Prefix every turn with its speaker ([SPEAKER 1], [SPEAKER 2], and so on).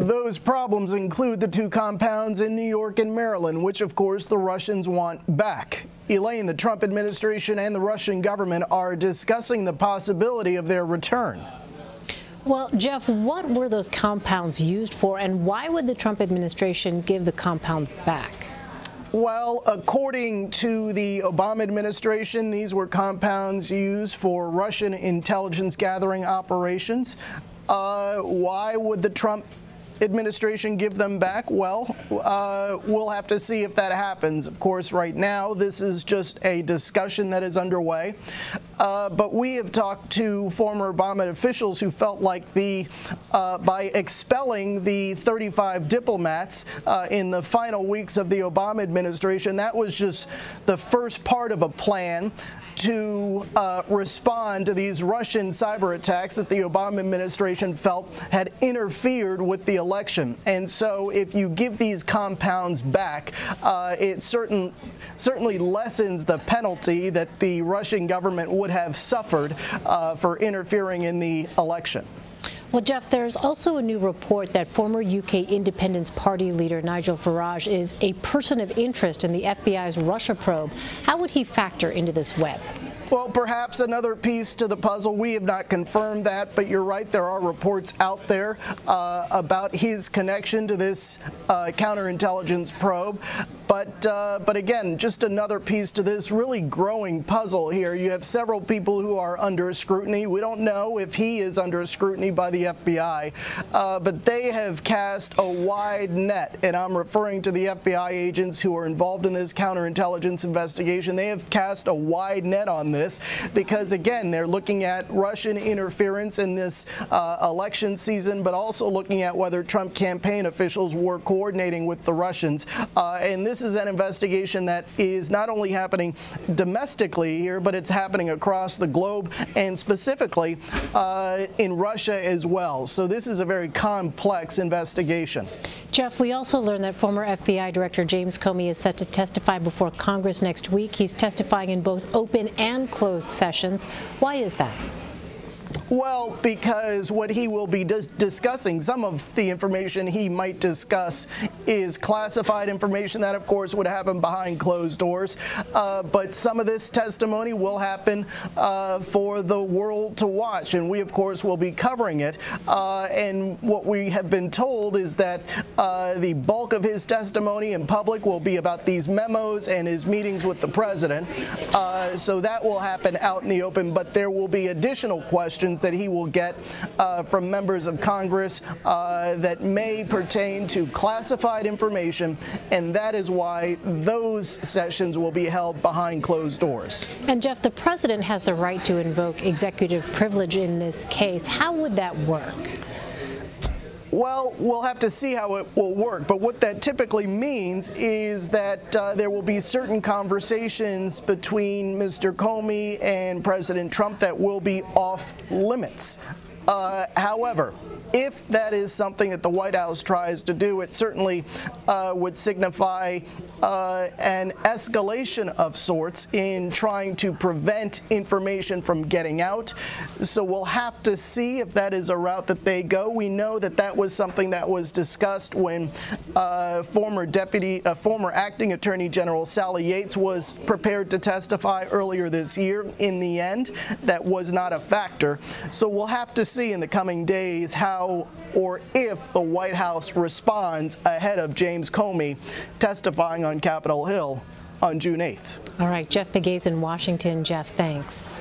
[SPEAKER 1] Those problems include the two compounds in New York and Maryland, which of course the Russians want back. Elaine, the Trump administration and the Russian government are discussing the possibility of their return.
[SPEAKER 2] Well, Jeff, what were those compounds used for, and why would the Trump administration give the compounds back?
[SPEAKER 1] Well, according to the Obama administration, these were compounds used for Russian intelligence gathering operations. Why would the Trump administration give them back? Well, we'll have to see if that happens. Of course, right now, this is just a discussion that is underway. But we have talked to former Obama officials who felt like by expelling the 35 diplomats in the final weeks of the Obama administration, that was just the first part of a plan to respond to these Russian cyber attacks that the Obama administration felt had interfered with the election. And so if you give these compounds back, it certainly lessens the penalty that the Russian government would have suffered for interfering in the election.
[SPEAKER 2] Well, Jeff, there's also a new report that former UK Independence Party leader Nigel Farage is a person of interest in the FBI's Russia probe. How would he factor into this web?
[SPEAKER 1] Well, perhaps another piece to the puzzle. We have not confirmed that, but you're right. There are reports out there about his connection to this counterintelligence probe. But again, just another piece to this really growing puzzle here. You have several people who are under scrutiny. We don't know if he is under scrutiny by the FBI, but they have cast a wide net, and I'm referring to the FBI agents who are involved in this counterintelligence investigation. They have cast a wide net on this because, again, they're looking at Russian interference in this election season, but also looking at whether Trump campaign officials were coordinating with the Russians. And this is an investigation that is not only happening domestically here, but it's happening across the globe and specifically in Russia as well. So this is a very complex investigation.
[SPEAKER 2] Jeff, we also learned that former FBI Director James Comey is set to testify before Congress next week. He's testifying in both open and closed sessions. Why is that?
[SPEAKER 1] Well, because what he will be discussing, some of the information he might discuss is classified information that, of course, would happen behind closed doors. But some of this testimony will happen for the world to watch, and we, of course, will be covering it. And what we have been told is that the bulk of his testimony in public will be about these memos and his meetings with the president. So that will happen out in the open, but there will be additional questions that he will get from members of Congress that may pertain to classified information, and that is why those sessions will be held behind closed doors.
[SPEAKER 2] And Jeff, the president has the right to invoke executive privilege in this case. How would that work?
[SPEAKER 1] Well, we'll have to see how it will work, but what that typically means is that there will be certain conversations between Mr. Comey and President Trump that will be off limits. However, if that is something that the White House tries to do, it certainly would signify an escalation of sorts in trying to prevent information from getting out. So we'll have to see if that is a route that they go. We know that that was something that was discussed when former acting Attorney General Sally Yates was prepared to testify earlier this year. In the end, that was not a factor. So we'll have to see in the coming days how or if the White House responds ahead of James Comey testifying on Capitol Hill on June 8th.
[SPEAKER 2] All right, Jeff Pegues in Washington. Jeff, thanks.